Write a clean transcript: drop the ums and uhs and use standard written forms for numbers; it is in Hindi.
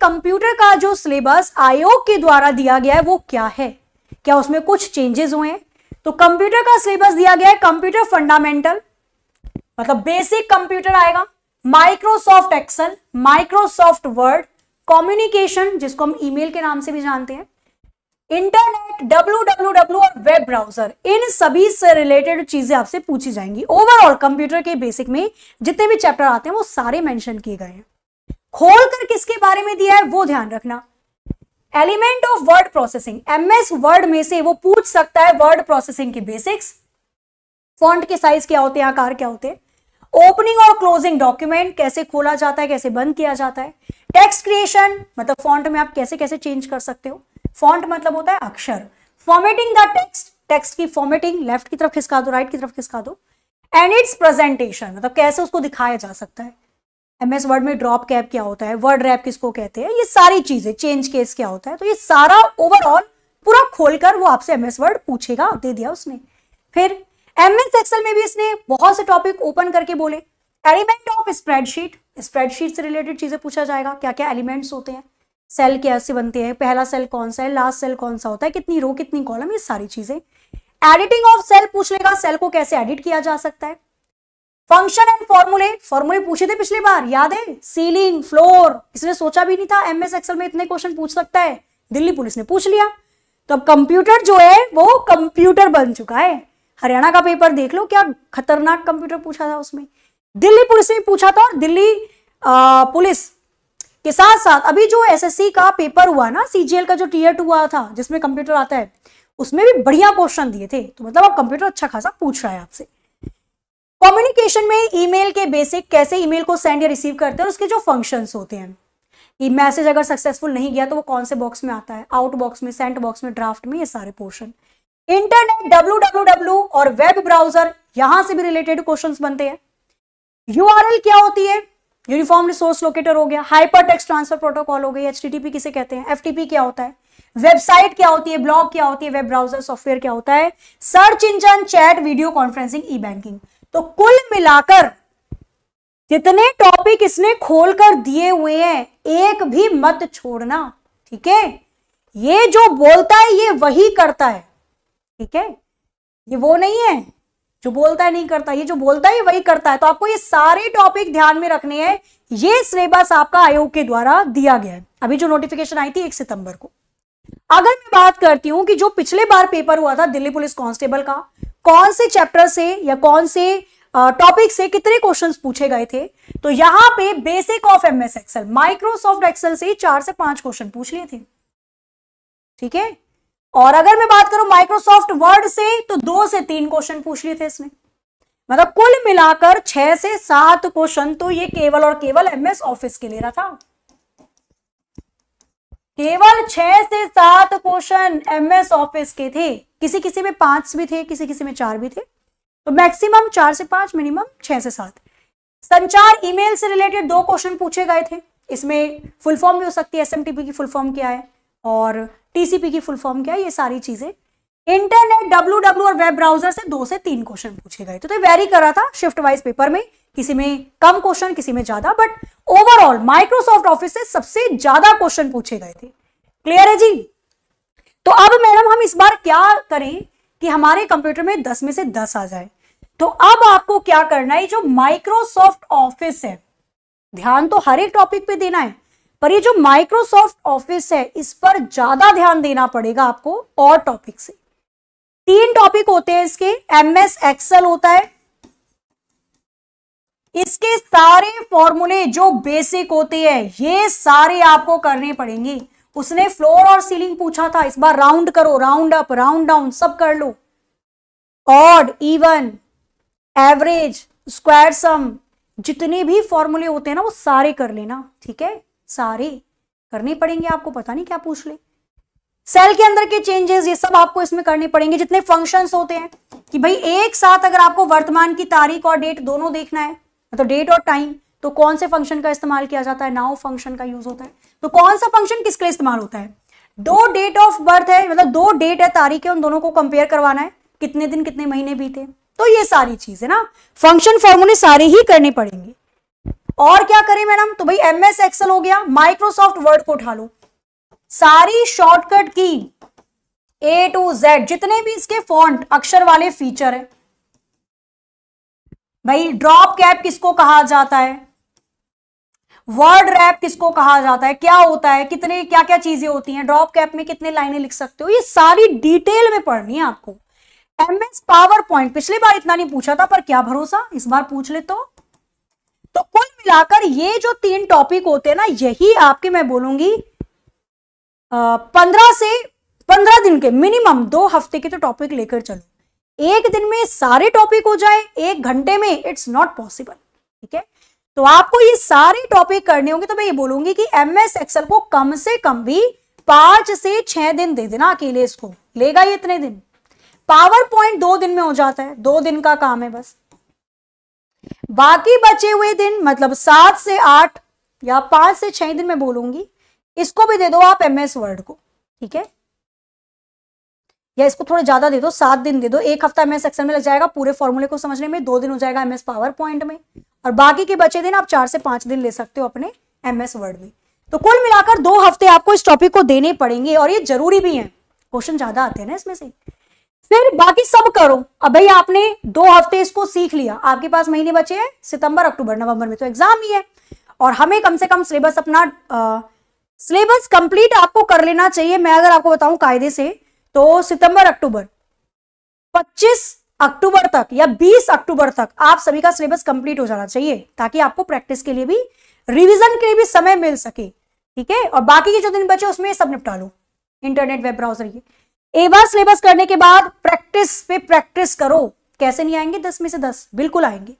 कंप्यूटर का जो सिलेबस आयोग के द्वारा दिया गया है वो क्या है, क्या उसमें कुछ चेंजेस हुए हैं? तो कंप्यूटर का सिलेबस दिया गया है कंप्यूटर फंडामेंटल, मतलब बेसिक कंप्यूटर आएगा, Microsoft Excel, Microsoft Word, communication जिसको हम ईमेल के नाम से भी जानते हैं, इंटरनेट, www और वेब ब्राउजर, इन सभी से रिलेटेड चीजें आपसे पूछी जाएंगी। ओवरऑल कंप्यूटर के बेसिक में जितने भी चैप्टर आते हैं वो सारे मेंशन किए गए हैं। खोलकर किसके बारे में दिया है वो ध्यान रखना। Element of word processing, MS word में से वो पूछ सकता है वर्ड प्रोसेसिंग के बेसिक्स, फॉन्ट के साइज क्या होते हैं, आकार क्या होते हैं, ओपनिंग और क्लोजिंग डॉक्यूमेंट, कैसे खोला जाता है, कैसे बंद किया जाता है, टेक्स्ट क्रिएशन, मतलब फॉन्ट में आप कैसे कैसे चेंज कर सकते हो, फॉन्ट मतलब होता है अक्षर, फॉर्मेटिंग द टेक्स्ट, टेक्स्ट की फॉर्मेटिंग, लेफ्ट की तरफ खिसका दो, राइट की तरफ खिसका दो, एंड इट्स प्रेजेंटेशन, मतलब कैसे उसको दिखाया जा सकता है, एमएस वर्ड में ड्रॉप कैप क्या होता है, वर्ड रैप किसको कहते हैं, ये सारी चीजें, चेंज केस क्या होता है, तो ये सारा ओवरऑल पूरा खोलकर वो आपसे एमएस वर्ड पूछेगा, दे दिया उसने। फिर एमएस एक्सेल में भी इसने बहुत से टॉपिक ओपन करके बोले। एलिमेंट ऑफ स्प्रेडशीट, स्प्रेडशीट से रिलेटेड चीजें पूछा जाएगा, क्या क्या एलिमेंट्स होते हैं, सेल कैसे बनते हैं, पहला सेल कौन सा है, लास्ट सेल कौन सा होता है, कितनी रो कितनी कॉलम, ये सारी चीजें। एडिटिंग ऑफ सेल पूछ लेगा, सेल को कैसे एडिट किया जा सकता है। फंक्शन एंड फॉर्मूले, फॉर्मूले पूछे थे पिछली बार, याद है, सीलिंग, फ्लोर, इसने सोचा भी नहीं था एमएस एक्सेल में इतने क्वेश्चन पूछ सकता है, दिल्ली पुलिस ने पूछ लिया। तो अब कंप्यूटर जो है वो कंप्यूटर बन चुका है। हरियाणा का पेपर देख लो, क्या खतरनाक कंप्यूटर पूछा था उसमें, दिल्ली पुलिस ने पूछा था, और दिल्ली पुलिस के साथ साथ अभी जो एसएससी का पेपर हुआ ना, सीजीएल का जो टीयर 2 हुआ था जिसमें कंप्यूटर आता है, उसमें भी बढ़िया क्वेश्चन दिए थे। तो मतलब अब कंप्यूटर अच्छा खासा पूछ रहा है आपसे। कम्युनिकेशन में ईमेल के बेसिक, कैसे ईमेल को सेंड या रिसीव करते हैं, और उसके जो फंक्शंस होते हैं, कि मैसेज अगर सक्सेसफुल नहीं गया तो वो कौन से बॉक्स में आता है, आउट बॉक्स में, सेंट बॉक्स में, ड्राफ्ट में, ये सारे पोर्शन। इंटरनेट, www और वेब ब्राउजर, यहां से भी रिलेटेड क्वेश्चंस बनते हैं। यूआरएल क्या होती है, यूनिफॉर्म रिसोर्स लोकेटर हो गया, हाइपर टेक्स्ट ट्रांसफर प्रोटोकॉल हो गई, एचटीटीपी किसे कहते हैं, एफटीपी क्या होता है, वेबसाइट क्या होती है, ब्लॉग क्या होती है, वेब ब्राउजर सॉफ्टवेयर क्या होता है, search engine, chat, video conferencing, e banking. तो कुल मिलाकर जितने टॉपिक इसने खोलकर दिए हुए हैं, एक भी मत छोड़ना, ठीक है। ये जो बोलता है ये वही करता है, ठीक है, ये वो नहीं है जो बोलता है नहीं करता, ये जो बोलता है वही करता है। तो आपको ये सारे टॉपिक ध्यान में रखने हैं। ये सिलेबस आपका आयोग के द्वारा दिया गया है, अभी जो नोटिफिकेशन आई थी 1 सितंबर को। अगर मैं बात करती हूं कि जो पिछले बार पेपर हुआ था दिल्ली पुलिस कांस्टेबल का, कौन से चैप्टर से या कौन से टॉपिक से कितने क्वेश्चंस पूछे गए थे, तो यहां पे basic of MS Excel, Microsoft Excel से 4 से 5 क्वेश्चन पूछ लिए थे, ठीक है। और अगर मैं बात करूं माइक्रोसॉफ्ट वर्ड से, तो 2 से 3 क्वेश्चन पूछ लिए थे इसने। मतलब कुल मिलाकर 6 से 7 क्वेश्चन तो ये केवल और केवल एमएस ऑफिस के ले रहा था। केवल 6 से 7 क्वेश्चन एमएस ऑफिस के थे, किसी किसी में 5 भी थे, किसी किसी में 4 भी थे। तो मैक्सिमम 4 से 5, मिनिमम 6 से 7। संचार ईमेल से रिलेटेड 2 क्वेश्चन पूछे गए थे, इसमें फुल फॉर्म भी हो सकती है, एसएमटीपी की फुल फॉर्म क्या है और टीसीपी की फुल फॉर्म क्या है, ये सारी चीजें। इंटरनेट, www और वेब ब्राउजर से 2 से 3 क्वेश्चन पूछे गए थे। तो वेरी कर रहा था शिफ्ट वाइज पेपर में, किसी में कम क्वेश्चन, किसी में ज्यादा, बट ओवरऑल माइक्रोसॉफ्ट ऑफिस से सबसे ज्यादा क्वेश्चन पूछे गए थे। क्लियर है जी। तो अब मैडम हम इस बार क्या करें कि हमारे कंप्यूटर में 10 में से 10 आ जाए। तो अब आपको क्या करना है, जो माइक्रोसॉफ्ट ऑफिस है, ध्यान तो हर एक टॉपिक पे देना है, पर ये जो माइक्रोसॉफ्ट ऑफिस है इस पर ज्यादा ध्यान देना पड़ेगा आपको और टॉपिक से। 3 टॉपिक होते हैं इसके, एमएस एक्सेल होता है, इसके सारे फॉर्मूले जो बेसिक होते हैं ये सारे आपको करने पड़ेंगे। उसने फ्लोर और सीलिंग पूछा था, इस बार राउंड करो, राउंड अप, राउंड डाउन सब कर लो, ऑड, इवन, एवरेज, स्क्वायर सम, जितने भी फॉर्मूले होते हैं ना वो सारे कर लेना, ठीक है, सारे करने पड़ेंगे आपको, पता नहीं क्या पूछ ले। सेल के अंदर के चेंजेस ये सब आपको इसमें करने पड़ेंगे। जितने फंक्शंस होते हैं कि भाई एक साथ अगर आपको वर्तमान की तारीख और डेट दोनों देखना है, मतलब डेट और टाइम, तो कौन से फंक्शन का इस्तेमाल किया जाता है, नाउ फंक्शन का यूज होता है। तो कौन सा फंक्शन किसके लिए इस्तेमाल होता है, 2 डेट ऑफ बर्थ है, मतलब 2 डेट है, तारीख है, उन दोनों को कंपेयर करवाना है, कितने दिन कितने महीने बीते, तो ये सारी चीजें ना फंक्शन फॉर्मूले सारे ही करने पड़ेंगे। और क्या करें मैडम, तो भाई एमएस एक्सेल हो गया, माइक्रोसॉफ्ट वर्ड को उठा लो, सारी शॉर्टकट की ए टू जेड जितने भी इसके फॉन्ट अक्षर वाले फीचर है, भाई ड्रॉप कैप किसको कहा जाता है, वर्ड रैप किसको कहा जाता है, क्या होता है, कितने क्या क्या चीजें होती हैं, ड्रॉप कैप में कितने लाइनें लिख सकते हो, ये सारी डिटेल में पढ़नी है आपको। एमएस पावर पॉइंट पिछली बार इतना नहीं पूछा था, पर क्या भरोसा इस बार पूछ ले तो कुल मिलाकर ये जो 3 टॉपिक होते हैं ना, यही आपके मैं बोलूंगी 15 दिन के मिनिमम 2 हफ्ते के तो टॉपिक लेकर चलो। एक दिन में सारे टॉपिक हो जाए 1 घंटे में, इट्स नॉट पॉसिबल। ठीक है, तो आपको ये सारे टॉपिक करने होंगे। तो मैं ये बोलूंगी कि एमएस एक्सेल को कम से कम भी 5 से 6 दिन दे देना अकेले, इसको लेगा ये इतने दिन। पावर पॉइंट 2 दिन में हो जाता है, 2 दिन का काम है बस। बाकी बचे हुए दिन मतलब 7 से 8 या 5 से 6 दिन मैं बोलूंगी, इसको भी दे दो आप एमएस वर्ड को। ठीक है, या इसको थोड़ा ज्यादा दे दो, 7 दिन दे दो, 1 हफ्ता एमएस एक्सेल में लग जाएगा पूरे फॉर्मूले को समझने में, 2 दिन हो जाएगा एमएस पावर पॉइंट में, और बाकी के बचे दिन आप 4 से 5 दिन ले सकते हो अपने एमएस वर्ड में। तो कुल मिलाकर 2 हफ्ते आपको इस टॉपिक को देने पड़ेंगे, और ये जरूरी भी है, क्वेश्चन ज्यादा आते हैं ना इसमें से। फिर बाकी सब करो। अब भाई आपने 2 हफ्ते इसको सीख लिया, आपके पास महीने बचे हैं सितंबर अक्टूबर नवंबर में तो एग्जाम ही है, और हमें कम से कम सिलेबस अपना सिलेबस कंप्लीट आपको कर लेना चाहिए। मैं अगर आपको बताऊं कायदे से तो सितंबर अक्टूबर 25 अक्टूबर तक या 20 अक्टूबर तक आप सभी का सिलेबस कंप्लीट हो जाना चाहिए, ताकि आपको प्रैक्टिस के लिए भी, रिवीजन के लिए भी समय मिल सके। ठीक है, और बाकी के जो दिन बचे उसमें सब निपटा लो, इंटरनेट वेब ब्राउजर। ये एक बार सिलेबस करने के बाद प्रैक्टिस पे प्रैक्टिस करो, कैसे नहीं आएंगे 10 में से 10, बिल्कुल आएंगे।